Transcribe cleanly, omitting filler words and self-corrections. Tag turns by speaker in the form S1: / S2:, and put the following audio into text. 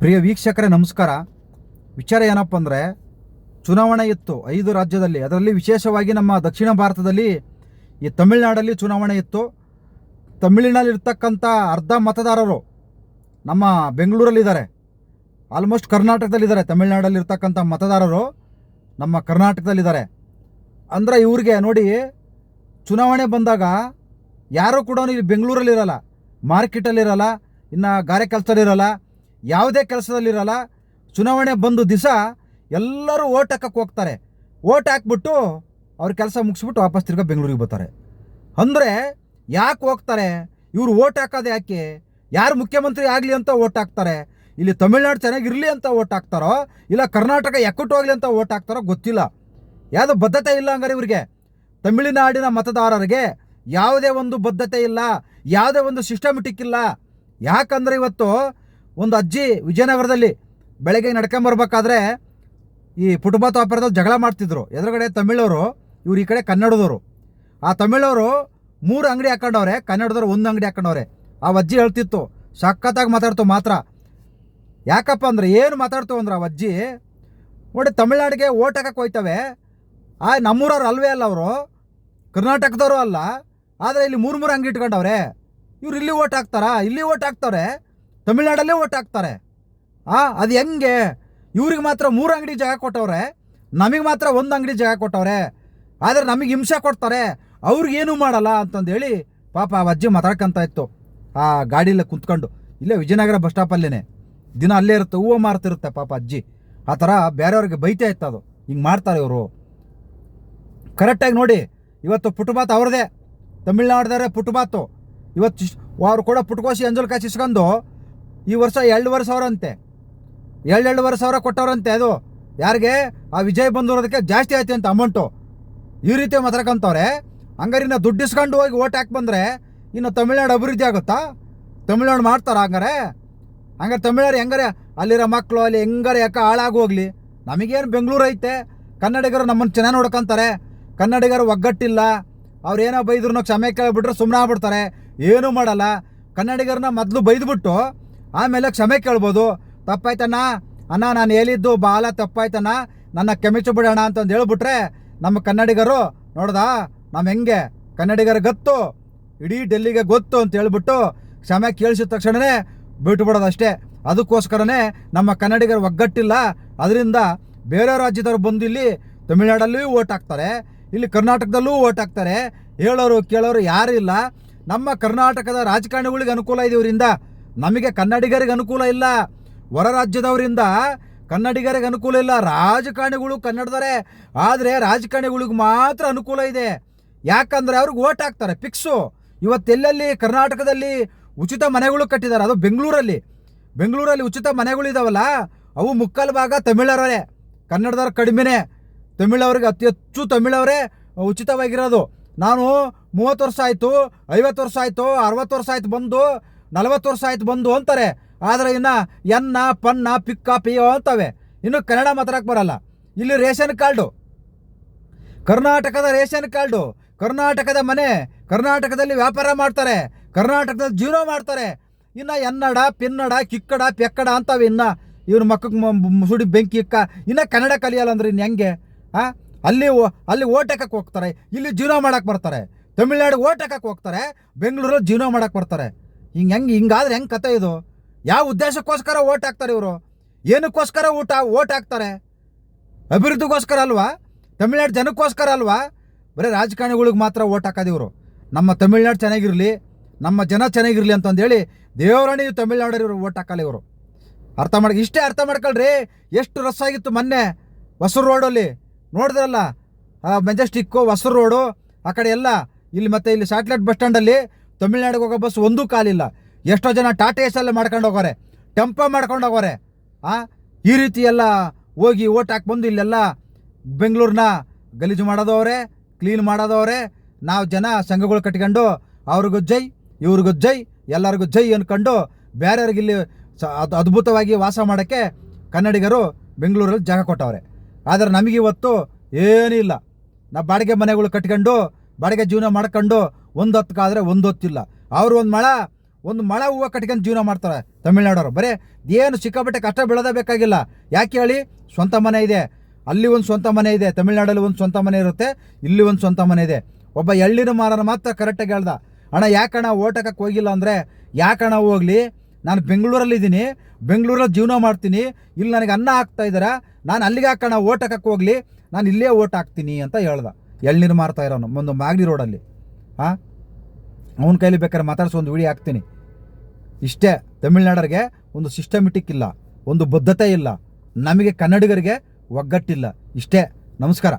S1: ಪ್ರಿಯ ವೀಕ್ಷಕರೇ ನಮಸ್ಕಾರ. ವಿಚಾರ ಏನಪ್ಪ ಅಂದರೆ, ಚುನಾವಣೆ ಇತ್ತು 5 ರಾಜ್ಯದಲ್ಲಿ. ಅದರಲ್ಲಿ ವಿಶೇಷವಾಗಿ ನಮ್ಮ ದಕ್ಷಿಣ ಭಾರತದಲ್ಲಿ ಈ ತಮಿಳುನಾಡಲ್ಲಿ ಚುನಾವಣೆ ಇತ್ತು. ತಮಿಳಿನಲ್ಲಿರ್ತಕ್ಕಂಥ ಅರ್ಧ ಮತದಾರರು ನಮ್ಮ ಬೆಂಗಳೂರಲ್ಲಿದ್ದಾರೆ, ಆಲ್ಮೋಸ್ಟ್ ಕರ್ನಾಟಕದಲ್ಲಿದ್ದಾರೆ. ತಮಿಳುನಾಡಲ್ಲಿರ್ತಕ್ಕಂಥ ಮತದಾರರು ನಮ್ಮ ಕರ್ನಾಟಕದಲ್ಲಿದ್ದಾರೆ. ಅಂದರೆ ಇವ್ರಿಗೆ ನೋಡಿ, ಚುನಾವಣೆ ಬಂದಾಗ ಯಾರೂ ಕೂಡ ಇಲ್ಲಿ ಬೆಂಗಳೂರಲ್ಲಿರಲ್ಲ, ಮಾರ್ಕೆಟಲ್ಲಿರಲ್ಲ, ಇನ್ನು ಗಾರೆ ಕೆಲಸದಲ್ಲಿರಲ್ಲ, ಯಾವುದೇ ಕೆಲಸದಲ್ಲಿರಲ್ಲ. ಚುನಾವಣೆ ಬಂದು ದಿವಸ ಎಲ್ಲರೂ ಓಟ್ ಹಾಕಕ್ಕೆ ಹೋಗ್ತಾರೆ. ಓಟ್ ಹಾಕ್ಬಿಟ್ಟು ಅವ್ರ ಕೆಲಸ ಮುಗಿಸ್ಬಿಟ್ಟು ವಾಪಸ್ ತಿರ್ಗಾ ಬೆಂಗಳೂರಿಗೆ ಬರ್ತಾರೆ. ಅಂದರೆ ಯಾಕೆ ಹೋಗ್ತಾರೆ ಇವರು? ಓಟ್ ಹಾಕೋದು ಯಾಕೆ? ಯಾರು ಮುಖ್ಯಮಂತ್ರಿ ಆಗಲಿ ಅಂತ ಓಟ್ ಹಾಕ್ತಾರೆ? ಇಲ್ಲಿ ತಮಿಳ್ನಾಡು ಚೆನ್ನಾಗಿರಲಿ ಅಂತ ಓಟ್ ಹಾಕ್ತಾರೋ, ಇಲ್ಲ ಕರ್ನಾಟಕ ಎಕ್ಕಟ್ಟು ಹೋಗಲಿ ಅಂತ ಓಟ್ ಹಾಕ್ತಾರೋ ಗೊತ್ತಿಲ್ಲ. ಯಾವುದೋ ಬದ್ಧತೆ ಇಲ್ಲ ಹಂಗಾರೆ ಇವರಿಗೆ. ತಮಿಳುನಾಡಿನ ಮತದಾರರಿಗೆ ಯಾವುದೇ ಒಂದು ಬದ್ಧತೆ ಇಲ್ಲ, ಯಾವುದೇ ಒಂದು ಸಿಸ್ಟಮೆಟಿಕ್ ಇಲ್ಲ. ಯಾಕಂದರೆ ಇವತ್ತು ಒಂದು ಅಜ್ಜಿ ವಿಜಯನಗರದಲ್ಲಿ ಬೆಳಗ್ಗೆ ನಡ್ಕೊಂಬರ್ಬೇಕಾದ್ರೆ ಈ ಫುಟ್ಪಾತ್ ವ್ಯಾಪಾರದಲ್ಲಿ ಜಗಳ ಮಾಡ್ತಿದ್ರು. ಎದುರುಗಡೆ ತಮಿಳವರು, ಇವ್ರು ಈ ಕಡೆ ಕನ್ನಡದವರು. ಆ ತಮಿಳವರು 3 ಅಂಗಡಿ ಹಾಕೊಂಡವ್ರೆ, ಕನ್ನಡದವ್ರು 1 ಅಂಗಡಿ ಹಾಕೊಂಡವ್ರೆ. ಆ ಅಜ್ಜಿ ಹೇಳ್ತಿತ್ತು, ಸಖತ್ತಾಗಿ ಮಾತಾಡ್ತು ಮಾತ್ರ. ಯಾಕಪ್ಪ ಅಂದರೆ ಏನು ಮಾತಾಡ್ತು ಅಂದ್ರೆ, ಆ ಅಜ್ಜಿ ನೋಡಿ ತಮಿಳ್ನಾಡಿಗೆ ಓಟ್ ಹಾಕಕ್ಕೆ ಹೋಯ್ತವೆ. ನಮ್ಮೂರವ್ರು ಅಲ್ವೇ ಅಲ್ಲ, ಅವರು ಕರ್ನಾಟಕದವರು ಅಲ್ಲ, ಆದರೆ ಇಲ್ಲಿ 3 ಅಂಗಡಿ ಇಟ್ಕೊಂಡವ್ರೆ. ಇವ್ರು ಇಲ್ಲಿ ಓಟ್ ಹಾಕ್ತಾರಾ? ಇಲ್ಲಿ ಓಟ್ ಹಾಕ್ತಾರೆ, ತಮಿಳ್ನಾಡಲ್ಲೇ ಓಟ್ ಹಾಕ್ತಾರೆ. ಅದು ಹೆಂಗೆ? ಇವ್ರಿಗೆ ಮಾತ್ರ 3 ಅಂಗಡಿ ಜಾಗ ಕೊಟ್ಟವ್ರೆ, ನಮಗೆ ಮಾತ್ರ 1 ಅಂಗಡಿ ಜಾಗ ಕೊಟ್ಟವ್ರೆ. ಆದರೆ ನಮಗೆ ಹಿಂಸೆ ಕೊಡ್ತಾರೆ, ಅವ್ರಿಗೇನು ಮಾಡಲ್ಲ ಅಂತಂದೇಳಿ ಪಾಪ ಆ ಅಜ್ಜಿ ಮಾತಾಡ್ಕೊಂತ ಇತ್ತು. ಆ ಗಾಡಿಯಲ್ಲೇ ಕುಂತ್ಕೊಂಡು, ಇಲ್ಲೇ ವಿಜಯನಗರ ಬಸ್ ಸ್ಟಾಪಲ್ಲೇ ದಿನ ಅಲ್ಲೇ ಇರುತ್ತೆ, ಹೂವು ಮಾರ್ತಿರುತ್ತೆ ಪಾಪ ಅಜ್ಜಿ. ಆ ಥರ ಬೇರೆಯವ್ರಿಗೆ ಬೈತಾ ಇತ್ತು. ಅದು ಹಿಂಗೆ ಮಾಡ್ತಾರೆ ಇವರು. ಕರೆಕ್ಟಾಗಿ ನೋಡಿ, ಇವತ್ತು ಫುಟ್ಪಾತ್ ಅವ್ರದೇ, ತಮಿಳ್ನಾಡ್ದಾರೆ ಫುಟ್ಪಾತು. ಇವತ್ತು ಅವ್ರು ಕೂಡ ಪುಟ್ಕೋಸಿ ಅಂಜಲ್ ಕಾಸು ಇಸ್ಕೊಂಡು ಈ ವರ್ಷ 2,500 ಅಂತೆ, 2,500 ಕೊಟ್ಟವ್ರಂತೆ. ಅದು ಯಾರಿಗೆ? ಆ ವಿಜಯ್ ಬಂದಿರೋದಕ್ಕೆ ಜಾಸ್ತಿ ಆಯ್ತು ಅಂತ ಅಮೌಂಟು. ಈ ರೀತಿ ಮಾತಾಡ್ಕೊಂತವ್ರೆ. ಹಂಗಾರೆ ಇನ್ನು ದುಡ್ಡು ಇಸ್ಕೊಂಡು ಹೋಗಿ ಓಟ್ ಹಾಕಿ ಬಂದರೆ ಇನ್ನು ತಮಿಳ್ನಾಡು ಅಭಿವೃದ್ಧಿ ಆಗುತ್ತಾ? ತಮಿಳ್ನಾಡು ಮಾಡ್ತಾರ ಹಂಗಾರೆ? ತಮಿಳರು ಹೆಂಗಾರೆ ಅಲ್ಲಿರೋ ಮಕ್ಕಳು ಅಲ್ಲಿ ಹೆಂಗಾರೆ ಯಾಕೆ ಹಾಳಾಗಿ ಹೋಗ್ಲಿ? ನಮಗೇನು ಬೆಂಗಳೂರು ಐತೆ, ಕನ್ನಡಿಗರು ನಮ್ಮನ್ನು ಚೆನ್ನಾಗಿ ನೋಡ್ಕೊತಾರೆ. ಕನ್ನಡಿಗರು ಒಗ್ಗಟ್ಟಿಲ್ಲ, ಅವ್ರು ಏನೋ ಬೈದ್ರು ಕ್ಷಮೆ ಕೇಳಿಬಿಟ್ರೆ ಸುಮ್ಮನೆ ಆಗ್ಬಿಡ್ತಾರೆ, ಏನೂ ಮಾಡಲ್ಲ. ಕನ್ನಡಿಗರನ್ನ ಮೊದಲು ಬೈದ್ಬಿಟ್ಟು ಆಮೇಲೆ ಕ್ಷಮೆ ಕೇಳ್ಬೋದು. ತಪ್ಪಾಯ್ತಣ್ಣ ಅಣ್ಣ, ನಾನು ಹೇಳಿದ್ದು ಬಾಲ ತಪ್ಪಾಯ್ತಣ್ಣ, ನನ್ನ ಕ್ಷಮಿಸಿ ಬಿಡೋಣ ಅಂತಂದು ಹೇಳ್ಬಿಟ್ರೆ ನಮ್ಮ ಕನ್ನಡಿಗರು ನೋಡ್ದಾ ನಮ್ಮ ಹೆಂಗೆ, ಕನ್ನಡಿಗರ ಗೊತ್ತು, ಇಡೀ ಡೆಲ್ಲಿಗೆ ಗೊತ್ತು ಅಂತ ಹೇಳ್ಬಿಟ್ಟು ಕ್ಷಮೆ ಕೇಳಿಸಿದ ತಕ್ಷಣವೇ ಬಿಟ್ಬಿಡೋದು ಅಷ್ಟೇ. ಅದಕ್ಕೋಸ್ಕರನೇ ನಮ್ಮ ಕನ್ನಡಿಗರು ಒಗ್ಗಟ್ಟಿಲ್ಲ. ಅದರಿಂದ ಬೇರೆ ರಾಜ್ಯದವ್ರು ಬಂದು ಇಲ್ಲಿ ತಮಿಳ್ನಾಡಲ್ಲೂ ಓಟ್ ಹಾಕ್ತಾರೆ, ಇಲ್ಲಿ ಕರ್ನಾಟಕದಲ್ಲೂ ಓಟ್ ಹಾಕ್ತಾರೆ. ಹೇಳೋರು ಕೇಳೋರು ಯಾರೂ ಇಲ್ಲ. ನಮ್ಮ ಕರ್ನಾಟಕದ ರಾಜಕಾರಣಿಗಳಿಗೆ ಅನುಕೂಲ ಇದೆ ಇವರಿಂದ, ನಮಗೆ ಕನ್ನಡಿಗರಿಗೆ ಅನುಕೂಲ ಇಲ್ಲ. ಹೊರ ರಾಜ್ಯದವರಿಂದ ಕನ್ನಡಿಗರಿಗೆ ಅನುಕೂಲ ಇಲ್ಲ. ರಾಜಕಾರಣಿಗಳು ಕನ್ನಡದವರೇ, ಆದರೆ ರಾಜಕಾರಣಿಗಳಿಗೆ ಮಾತ್ರ ಅನುಕೂಲ ಇದೆ. ಯಾಕಂದರೆ ಅವ್ರಿಗೆ ಓಟ್ ಹಾಕ್ತಾರೆ ಫಿಕ್ಸು. ಇವತ್ತೆಲ್ಲೆಲ್ಲಿ ಕರ್ನಾಟಕದಲ್ಲಿ ಉಚಿತ ಮನೆಗಳು ಕಟ್ಟಿದ್ದಾರೆ, ಅದು ಬೆಂಗಳೂರಲ್ಲಿ ಉಚಿತ ಮನೆಗಳಿದಾವಲ್ಲ, ಅವು ಮುಕ್ಕಾಲು ಭಾಗ ತಮಿಳರವರೇ, ಕನ್ನಡದವ್ರು ಕಡಿಮೆನೇ. ತಮಿಳವ್ರಿಗೆ ಅತಿ ಹೆಚ್ಚು ತಮಿಳವರೇ ಉಚಿತವಾಗಿರೋದು. ನಾನು 30 ವರ್ಷ ಆಯಿತು, 50 ವರ್ಷ ಆಯಿತು, 60 ವರ್ಷ ಆಯ್ತು ಬಂದು, 40 ವರ್ಷ ಆಯ್ತು ಬಂದು ಅಂತಾರೆ. ಆದರೆ ಇನ್ನು ಎನ್ನ ಪನ್ನ ಪಿಕ್ಕ ಪಿಯೋ ಅಂತವೆ. ಇನ್ನು ಕನ್ನಡ ಮಾತಾಡಕ್ಕೆ ಬರಲ್ಲ. ಇಲ್ಲಿ ರೇಷನ್ ಕಾರ್ಡು, ಕರ್ನಾಟಕದ ರೇಷನ್ ಕಾರ್ಡು, ಕರ್ನಾಟಕದ ಮನೆ, ಕರ್ನಾಟಕದಲ್ಲಿ ವ್ಯಾಪಾರ ಮಾಡ್ತಾರೆ, ಕರ್ನಾಟಕದಲ್ಲಿ ಜೀವನ ಮಾಡ್ತಾರೆ. ಇನ್ನು ಎನ್ನಡ ಪಿನ್ನಡ ಕಿಕ್ಕಡ ಪೆಕ್ಕಡ ಅಂತವೆ. ಇನ್ನು ಇವ್ರ ಮಕ್ಕಕ್ಕೆ ಸುಡಿ ಬೆಂಕಿ ಇಕ್ಕ, ಇನ್ನು ಕನ್ನಡ ಕಲಿಯಲ್ಲ ಅಂದ್ರೆ ಇನ್ನು ಹೆಂಗೆ? ಅಲ್ಲಿ ಓಟ್ ಹಾಕಕ್ಕೆ ಹೋಗ್ತಾರೆ, ಇಲ್ಲಿ ಜೀವನ ಮಾಡಕ್ಕೆ ಬರ್ತಾರೆ. ತಮಿಳ್ನಾಡಿಗೆ ಓಟ್ ಹಾಕಕ್ಕೆ ಹೋಗ್ತಾರೆ, ಬೆಂಗಳೂರಲ್ಲಿ ಜೀವನ ಮಾಡಕ್ಕೆ ಬರ್ತಾರೆ. ಹಿಂಗಾದ್ರೆ ಹೆಂಗೆ ಕತೆ ಇದು? ಯಾವ ಉದ್ದೇಶಕ್ಕೋಸ್ಕರ ಓಟ್ ಹಾಕ್ತಾರೆ ಇವರು? ಏನಕ್ಕೋಸ್ಕರ ಓಟ್ ಹಾಕ್ತಾರೆ? ಅಭಿವೃದ್ಧಿಗೋಸ್ಕರ ಅಲ್ವಾ? ತಮಿಳ್ನಾಡು ಜನಕ್ಕೋಸ್ಕರ ಅಲ್ವಾ? ಬರೀ ರಾಜಕಾರಣಿಗಳಿಗೆ ಮಾತ್ರ ಓಟ್ ಹಾಕೋದು ಇವರು. ನಮ್ಮ ತಮಿಳ್ನಾಡು ಚೆನ್ನಾಗಿರಲಿ, ನಮ್ಮ ಜನ ಚೆನ್ನಾಗಿರಲಿ ಅಂತಂದೇಳಿ ದೇವರಾಣಿ ತಮಿಳ್ನಾಡಲ್ಲಿ ಓಟ್ ಹಾಕಲ್ಲ ಇವರು. ಇಷ್ಟೇ ಅರ್ಥ ಮಾಡ್ಕೊಳ್ರಿ. ಎಷ್ಟು ರಸ್ ಆಗಿತ್ತು ಮೊನ್ನೆ ಹೊಸೂರು ರೋಡಲ್ಲಿ ನೋಡಿದ್ರಲ್ಲ, ಮೆಜೆಸ್ಟಿಕ್ಕು ಹೊಸೂರು ರೋಡು ಆ ಕಡೆ ಎಲ್ಲ. ಇಲ್ಲಿ ಮತ್ತು ಇಲ್ಲಿ ಸ್ಯಾಟ್ಲೈಟ್ ಬಸ್ ಸ್ಟ್ಯಾಂಡಲ್ಲಿ ತಮಿಳ್ನಾಡಿಗೆ ಹೋಗೋ ಬಸ್ ಒಂದೂ ಕಾಲಿಲ್ಲ. ಎಷ್ಟೋ ಜನ ಟಾಟಾ ಎಸ್ಸಲ್ಲೇ ಮಾಡ್ಕೊಂಡು ಹೋಗೋರೆ, ಟೆಂಪೋ ಮಾಡ್ಕೊಂಡು ಹೋಗೋರೆ. ಈ ರೀತಿ ಎಲ್ಲ ಹೋಗಿ ಓಟ್ ಹಾಕಿ ಬಂದು ಇಲ್ಲೆಲ್ಲ ಬೆಂಗಳೂರನ್ನ ಗಲೀಜು ಮಾಡೋದವ್ರೆ, ಕ್ಲೀನ್ ಮಾಡೋದವ್ರೆ. ನಾವು ಜನ ಸಂಘಗಳು ಕಟ್ಕೊಂಡು ಅವ್ರಿಗೂ ಜೈ ಇವ್ರಿಗೂ ಜೈ ಎಲ್ಲರಿಗೂ ಜೈ ಅಂದ್ಕೊಂಡು ಬೇರೆಯವ್ರಿಗೆ ಇಲ್ಲಿ ಅದ್ಭುತವಾಗಿ ವಾಸ ಮಾಡೋಕ್ಕೆ ಕನ್ನಡಿಗರು ಬೆಂಗಳೂರಲ್ಲಿ ಜಾಗ ಕೊಟ್ಟವ್ರೆ. ಆದರೆ ನಮಗಿವತ್ತು ಏನಿಲ್ಲ. ನಾವು ಬಾಡಿಗೆ ಮನೆಗಳು ಕಟ್ಕೊಂಡು ಬಾಡಿಗೆ ಜೀವನ ಮಾಡ್ಕೊಂಡು ಒಂದು ಹೊತ್ತಿಗಾದರೆ ಒಂದು ಹೊತ್ತಿಲ್ಲ. ಅವರು ಒಂದು ಒಂದು ಮಳ ಹೂವು ಕಟ್ಕೊಂಡು ಜೀವನ ಮಾಡ್ತಾರೆ ತಮಿಳ್ನಾಡವರು. ಬರೀ ಏನು ಸಿಕ್ಕಾಪಟ್ಟೆ ಕಷ್ಟ ಬೀಳೋದೇ ಬೇಕಾಗಿಲ್ಲ. ಯಾಕೆ ಹೇಳಿ, ಸ್ವಂತ ಮನೆ ಇದೆ, ಅಲ್ಲಿ ಒಂದು ಸ್ವಂತ ಮನೆ ಇದೆ, ತಮಿಳ್ನಾಡಲ್ಲಿ ಒಂದು ಸ್ವಂತ ಮನೆ ಇರುತ್ತೆ, ಇಲ್ಲಿ ಒಂದು ಸ್ವಂತ ಮನೆ ಇದೆ. ಒಬ್ಬ ಎಳ್ಳಿನ ಮಾರನ ಮಾತ್ರ ಕರೆಕ್ಟಾಗಿ ಹೇಳ್ದ, ಅಣ್ಣ ಯಾಕಣ್ಣ ಓಟ್ ಹಾಕಕ್ಕೆ ಹೋಗಿಲ್ಲ ಅಂದರೆ, ಯಾಕಣ್ಣ ಹೋಗ್ಲಿ, ನಾನು ಬೆಂಗಳೂರಲ್ಲಿದ್ದೀನಿ, ಬೆಂಗಳೂರಲ್ಲಿ ಜೀವನ ಮಾಡ್ತೀನಿ, ಇಲ್ಲಿ ನನಗೆ ಅನ್ನ ಹಾಕ್ತಾ ಇದ್ದಾರೆ, ನಾನು ಅಲ್ಲಿಗೆ ಹಾಕೋಣ ಓಟ್ ಹಾಕಕ್ಕೆ ಹೋಗಲಿ, ನಾನು ಇಲ್ಲೇ ಓಟ್ ಹಾಕ್ತೀನಿ ಅಂತ ಹೇಳ್ದ. ಎಳ್ನೀರು ಮಾರ್ತಾ ಇರೋನು ಒಂದು ಮಾಗಡಿ ರೋಡಲ್ಲಿ. ಅವನ ಕೈಲಿ ಬೇಕಾದ್ರೆ ಮಾತಾಡಿಸೋ ಒಂದು ವಿಡಿಯೋ ಹಾಕ್ತೀನಿ. ಇಷ್ಟೇ, ತಮಿಳ್ನಾಡರಿಗೆ ಒಂದು ಸಿಸ್ಟಮೆಟಿಕ್ ಇಲ್ಲ, ಒಂದು ಬದ್ಧತೆ ಇಲ್ಲ, ನಮಗೆ ಕನ್ನಡಿಗರಿಗೆ ಒಗ್ಗಟ್ಟಿಲ್ಲ. ಇಷ್ಟೇ. ನಮಸ್ಕಾರ.